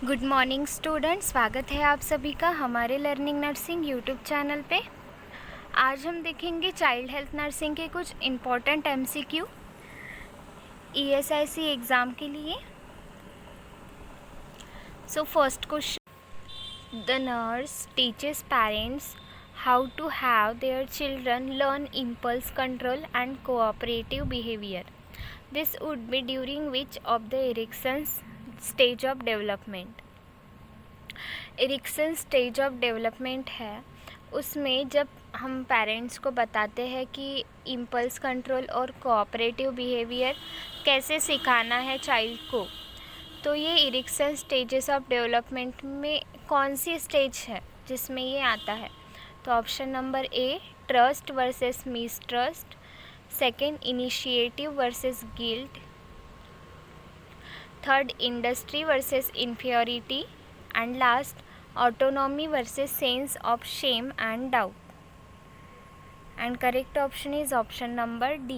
Good morning student, स्वागत है आप सभी का हमारे लर्निंग नर्सिंग यूट्यूब चैनल पे। आज हम देखेंगे चाइल्ड हेल्थ नर्सिंग के कुछ इम्पॉर्टेंट एमसीक्यू ईएसआईसी एग्ज़ाम के लिए। So first question, the nurse teaches parents how to have their children learn impulse control and cooperative behaviour. This would be during which of the Erikson's stage of development. Erikson stage of development है, उसमें जब हम parents को बताते हैं कि impulse control और cooperative behaviour कैसे सिखाना है चाइल्ड को, तो ये एरिक्सन स्टेजेस ऑफ डेवलपमेंट में कौन सी स्टेज है जिसमें ये आता है। तो option number A, trust versus mistrust. Second, initiative versus guilt. Third, industry versus inferiority. And last, autonomy versus sense of shame and doubt. And correct option is option number D,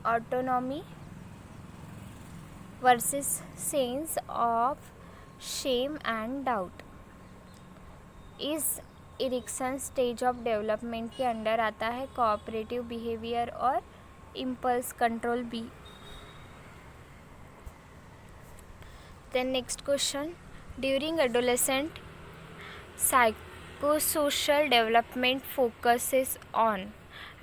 autonomy versus sense of shame and doubt इस Erikson stage of development के under आता है cooperative behaviour और impulse control भी। Then next question, during adolescent, psychosocial development focuses on।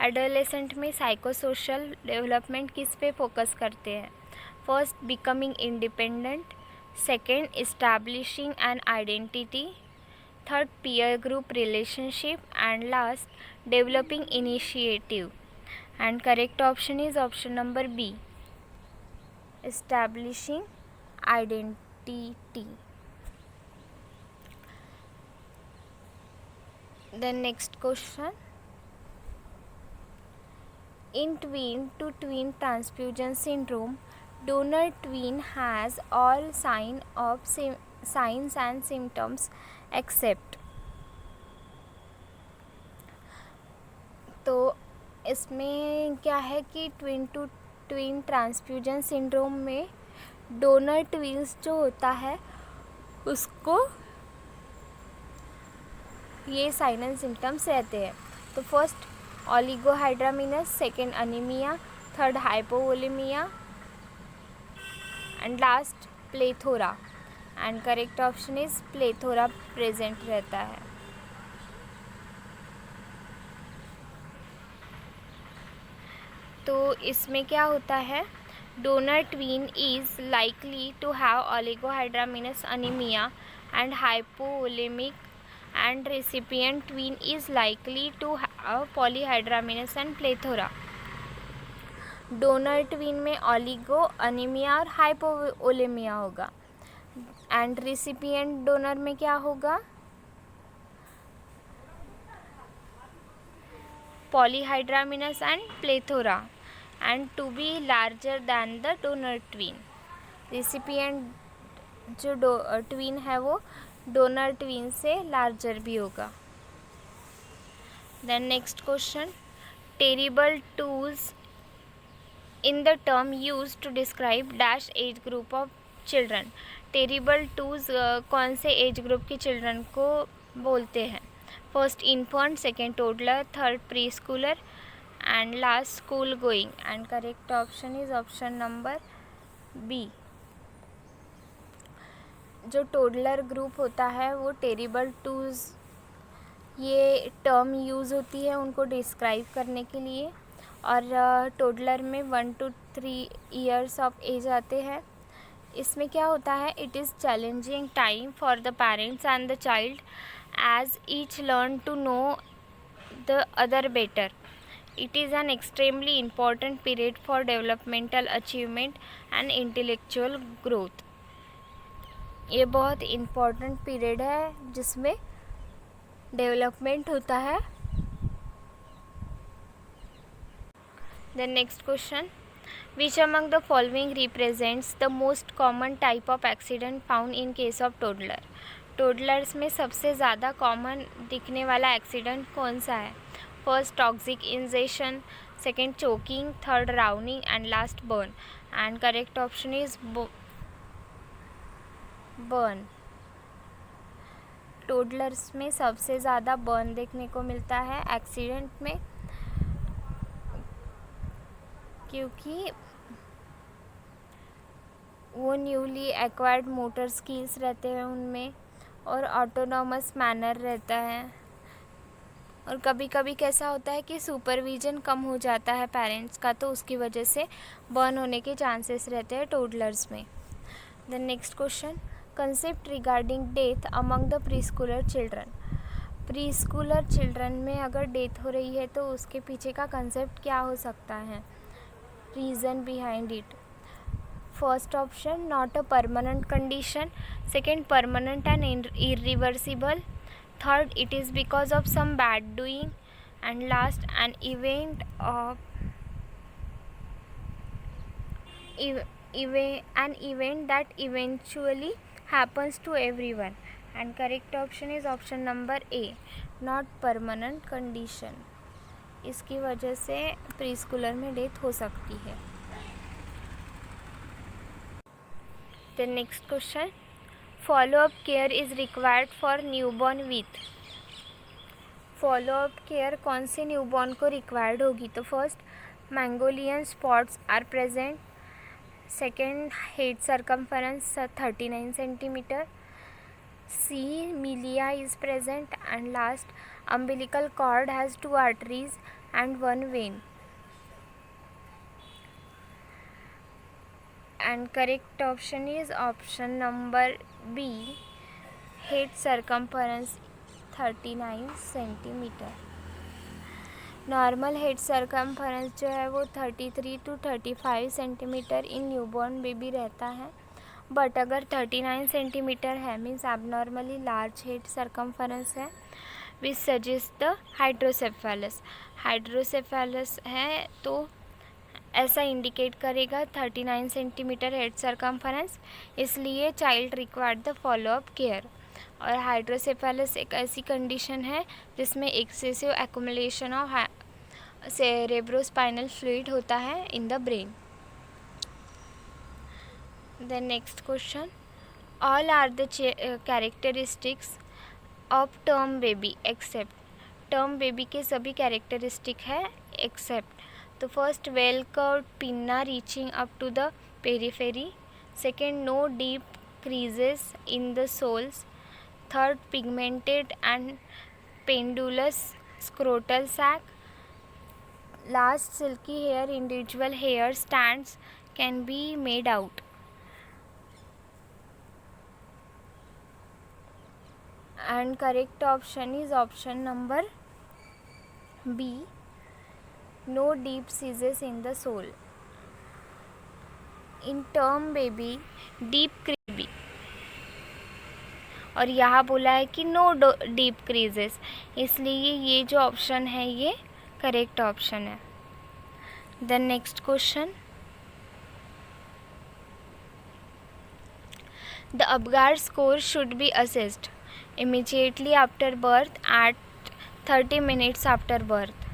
adolescent में psychosocial development किस पे focus करते हैं? First, becoming independent। Second, establishing an identity। Third, peer group relationship। and last, developing initiative। and correct option is option number B, establishing identity. Then next question, in twin to twin transfusion syndrome, donor twin has all signs and symptoms except। तो इसमें क्या है कि twin to twin transfusion syndrome में donor twins जो होता है उसको ये साइन एंड सिम्टम्स रहते हैं। तो first, oligohydramnios. Second, anaemia. Third, hypovolaemia. And last, plethora. And correct option is plethora present रहता है। तो इसमें क्या होता है, donor twin is likely to have oligohydramnios anemia and hypovolemic, and recipient twin is likely to have polyhydramnios and plethora। Donor twin में oligo, anaemia और hypovolaemia होगा, एंड रिसिपिएंट डोनर में क्या होगा, polyhydramnios and plethora, and to be larger than the donor twin। Recipient जो twin है वो donor twin से लार्जर भी होगा। Then next question, terrible twos in the term use to describe dash age group of children. Terrible twos कौन से age group के children को बोलते हैं? First, infant. Second, toddler. Third, pre Schuler. and last, school going। and correct option is option number B। जो toddler group होता है वो टेरिबल टूज ये टर्म यूज़ होती है उनको डिस्क्राइब करने के लिए, और टोडलर में 1 to 3 ईयर्स ऑफ एज आते हैं। इसमें क्या होता है, it is challenging time for the parents and the child as each learn to know the other better. It is an extremely important period for developmental achievement and intellectual growth। ये बहुत important period है जिसमें development होता है। The next question, which among the following represents the most common type of accident found in case of toddler। Toddlers में सबसे ज़्यादा common दिखने वाला एक्सीडेंट कौन सा है? First, toxic injection. second choking, third drowning, and last burn. And correct option is burn. Toddlers में सबसे ज़्यादा बर्न देखने को मिलता है एक्सीडेंट में, क्योंकि वो न्यूली एक्वायर्ड मोटर स्किल्स रहते हैं उनमें और ऑटोनॉमस मैनर रहता है। और कभी कभी कैसा होता है कि सुपरविजन कम हो जाता है पेरेंट्स का, तो उसकी वजह से बर्न होने के चांसेस रहते हैं टोडलर्स में। The next question, concept regarding death among the pre Schuler children. Pre Schuler children में अगर डेथ हो रही है तो उसके पीछे का कंसेप्ट क्या हो सकता है, reason behind it. First option, not a permanent condition. Second, permanent and irreversible. Third, it is because of some bad doing. And last, an event that eventually happens to everyone. And correct option is option number A, not permanent condition. इसकी वजह से pre Schuler में death हो सकती है। The next question, follow up care is required for newborn with। Follow up care कौन से newborn को रिक्वायर्ड होगी, तो first, Mongolian spots are present. Second, head circumference 39 centimetre. C, milia is present. And last, umbilical cord has 2 arteries and 1 vein. And correct option is option number B, head circumference 39 centimetre. Normal head circumference जो है वो 33 to 35 centimetre in newborn baby रहता है, but अगर 39 centimetre है means abnormally large head circumference है, which suggest the hydrocephalus. Hydrocephalus है तो ऐसा इंडिकेट करेगा 39 सेंटीमीटर हेड सर्कम्फरेंस, इसलिए child required the follow up care. और हाइड्रोसेफेलस एक ऐसी कंडीशन है जिसमें excessive accumulation of cerebrospinal fluid होता है in the brain. The next question, all are the characteristics of term baby except. Term baby के सभी कैरेक्टरिस्टिक है एक्सेप्ट। तो first, well curved pinna reaching up to the periphery. Second, no deep creases in the soles. Third, pigmented and pendulous scrotal sac. Last, silky hair, individual hair stands can be made out. And correct option is option number B, no deep creases in the sole. In term baby, deep crease, और यहाँ बोला है कि no deep creases, इसलिए ये जो option है ये करेक्ट ऑप्शन है। The next question, the Apgar score should be assessed immediately after birth eight 30 minutes after birth.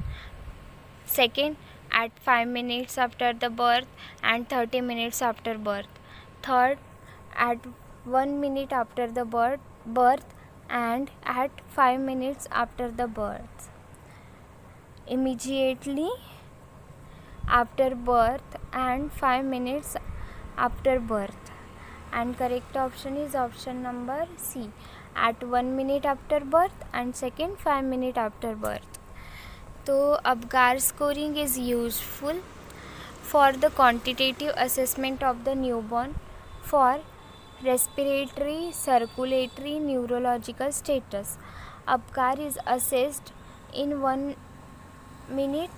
Second, at 5 minutes after the birth and 30 minutes after birth. Third, at 1 minute after the birth and at 5 minutes after the birth. Immediately after birth and 5 minutes after birth. And correct option is option number C, at 1 minute after birth and second 5 minutes after birth. तो Apgar scoring is useful for the quantitative assessment of the newborn for respiratory, circulatory, neurological status. Apgar is assessed in 1 minute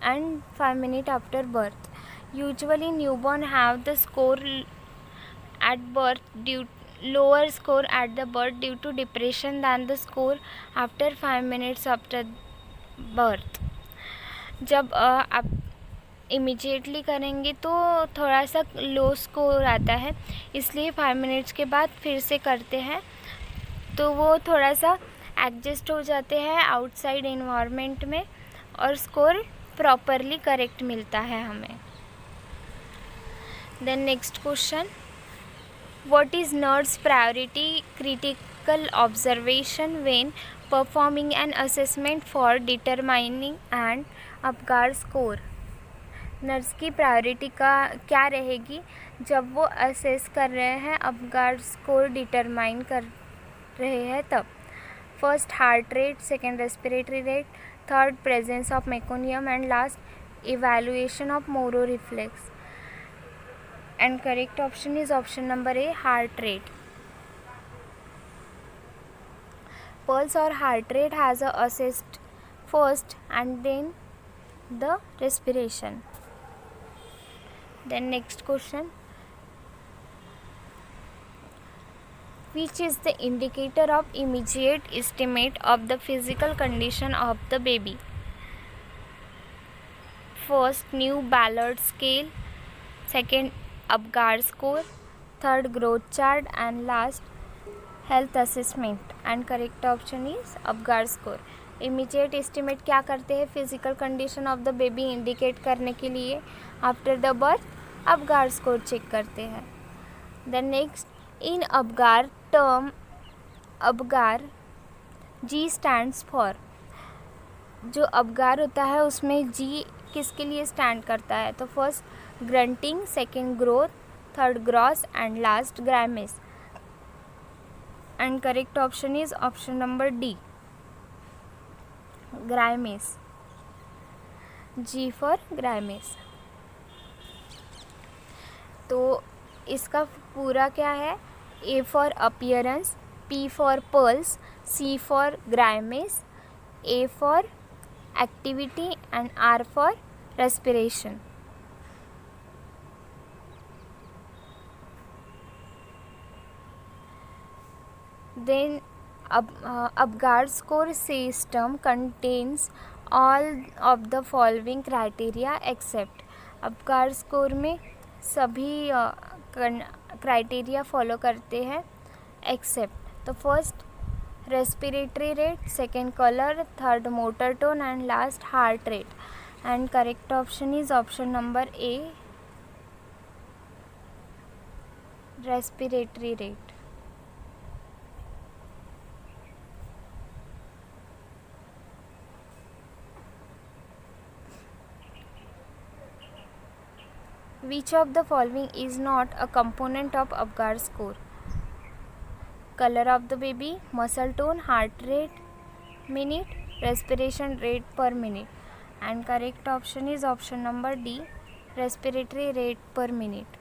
and 5 minutes after birth. Usually newborn have the score at birth lower score at the birth due to depression than the score after 5 minutes after birth. जब आप immediately करेंगे तो थोड़ा सा लो score आता है, इसलिए 5 minutes के बाद फिर से करते हैं तो वो थोड़ा सा एडजस्ट हो जाते हैं आउटसाइड इन्वायरमेंट में और स्कोर प्रॉपरली करेक्ट मिलता है हमें। Then next question, what is nurse priority critical observation when performing an assessment for determining and Apgar score. Nurse की प्रायोरिटी का क्या रहेगी जब वो असेस कर रहे हैं, अपगार स्कोर डिटरमाइन कर रहे हैं तब। First heart rate, second respiratory rate, third presence of meconium and last evaluation of Moro reflex. And correct option is option number A, heart rate. Pulse or heart rate has assessed first and then the respiration. Then next question, which is the indicator of immediate estimate of the physical condition of the baby? First, New Ballard scale, second, Apgar score, third, growth chart, and last, health assessment. And correct option is Apgar score. Immediate estimate क्या करते हैं, physical condition of the baby indicate करने के लिए after the birth Apgar score check करते हैं। Then next, in Apgar term Apgar G stands for. जो Apgar होता है उसमें जी किसके लिए स्टैंड करता है, तो first grunting, second growth, third gross and last grimace. And correct option is option number D, Grimace. G for Grimace. तो इसका पूरा क्या है, A for appearance, P for pulse, C for Grimace, A for activity and R for respiration. Then Apgar score system contains all of the following criteria except। Apgar score में सभी criteria follow करते हैं accept. तो first respiratory rate, second colour, third motor tone and last heart rate. And correct option is option number A, respiratory rate. Which of the following is not a component of Apgar score? Color of the baby, muscle tone, heart rate minute, respiration rate per minute. And correct option is option number D, respiratory rate per minute.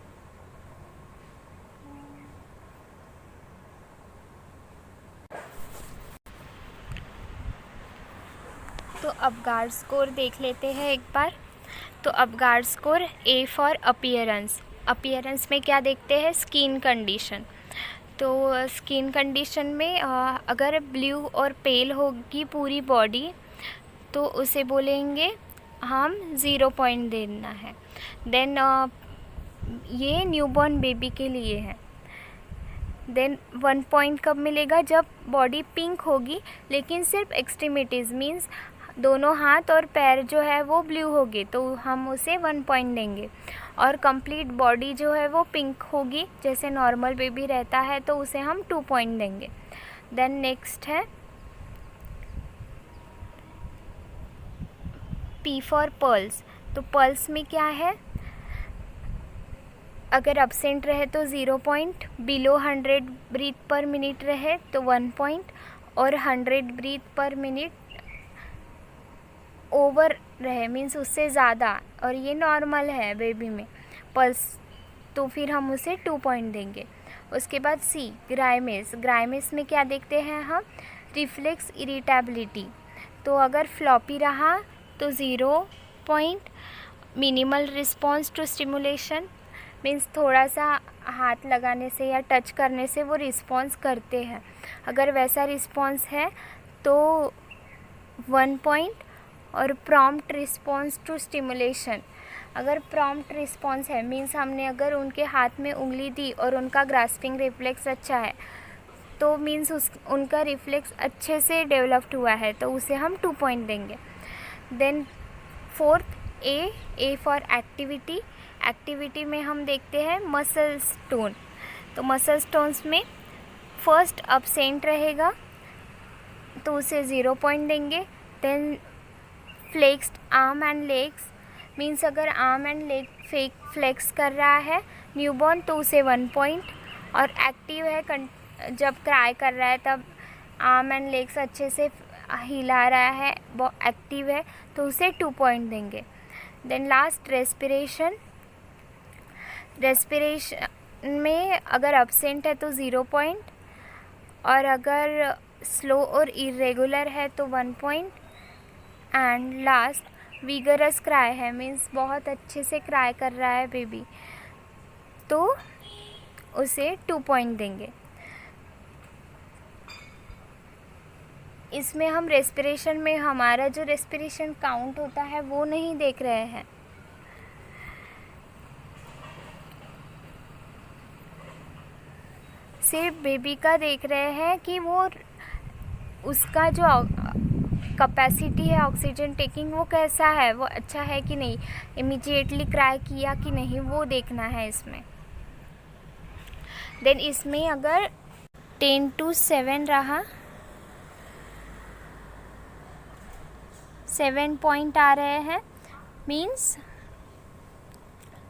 तो Apgar score देख लेते हैं एक बार। तो Apgar score A for appearance. Appearance में क्या देखते हैं, स्किन कंडीशन। तो स्किन कंडीशन में अगर ब्लू और पेल होगी पूरी बॉडी तो उसे बोलेंगे हम 0 पॉइंट देना है। देन ये न्यूबॉर्न बेबी के लिए है। देन 1 पॉइंट कब मिलेगा, जब बॉडी पिंक होगी लेकिन सिर्फ एक्सट्रीमिटीज़ मीन्स दोनों हाथ और पैर जो है वो ब्लू होगी तो हम उसे 1 पॉइंट देंगे। और कंप्लीट बॉडी जो है वो पिंक होगी जैसे नॉर्मल बेबी रहता है तो उसे हम 2 पॉइंट देंगे। देन नेक्स्ट है पी फॉर पल्स। तो पल्स में क्या है, अगर एब्सेंट रहे तो 0 point, below 100 breath per minute रहे तो 1 पॉइंट, और 100 ब्रीथ पर मिनट ओवर रहे मीन्स उससे ज़्यादा और ये नॉर्मल है बेबी में पल्स तो फिर हम उसे 2 पॉइंट देंगे। उसके बाद सी ग्राइमेस। ग्राइमेस में क्या देखते हैं हम, रिफ्लेक्स इरिटेबिलिटी। तो अगर फ्लॉपी रहा तो 0 point, minimal response to stimulation means थोड़ा सा हाथ लगाने से या टच करने से वो रिस्पॉन्स करते हैं, अगर वैसा रिस्पॉन्स है तो 1 पॉइंट। और प्रॉम्प्ट रिस्पॉन्स टू स्टिमुलेशन, अगर प्रॉम्प्ट रिस्पॉन्स है मीन्स हमने अगर उनके हाथ में उंगली दी और उनका ग्रास्पिंग रिफ्लेक्स अच्छा है तो मीन्स उनका रिफ्लेक्स अच्छे से डेवलप्ड हुआ है तो उसे हम 2 पॉइंट देंगे। Then fourth a for activity. Activity में हम देखते हैं मसल स्टोन। तो मसल स्टोन्स में फर्स्ट अब्सेंट रहेगा तो उसे 0 पॉइंट देंगे। Then flexed arm and legs, means अगर आर्म एंड लेग फ्लेक्स कर रहा है न्यूबॉर्न तो उसे 1 पॉइंट, और एक्टिव है जब क्राई कर रहा है तब आर्म एंड लेग्स अच्छे से हिला रहा है, वो एक्टिव है तो उसे 2 पॉइंट देंगे। Then last respiration. रेस्पिरेशन में अगर अब्सेंट है तो 0 पॉइंट, और अगर स्लो और इरेगुलर है तो 1 point. And last vigorous cry है, मीन्स बहुत अच्छे से क्राई कर रहा है बेबी, तो उसे 2 पॉइंट देंगे। इसमें हम रेस्पिरेशन में हमारा जो रेस्पिरेशन काउंट होता है वो नहीं देख रहे हैं। सिर्फ बेबी का देख रहे हैं कि वो उसका जो कैपेसिटी है ऑक्सीजन टेकिंग वो कैसा है, वो अच्छा है कि नहीं, इमीडिएटली क्राई किया कि नहीं, वो देखना है इसमें। देन इसमें अगर 10 to 7 रहा, 7 पॉइंट आ रहे हैं, मीन्स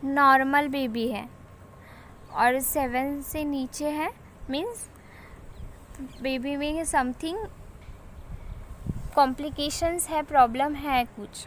नॉर्मल बेबी है, और 7 से नीचे है मीन्स बेबी में समथिंग कॉम्प्लिकेशंस है, प्रॉब्लम है कुछ।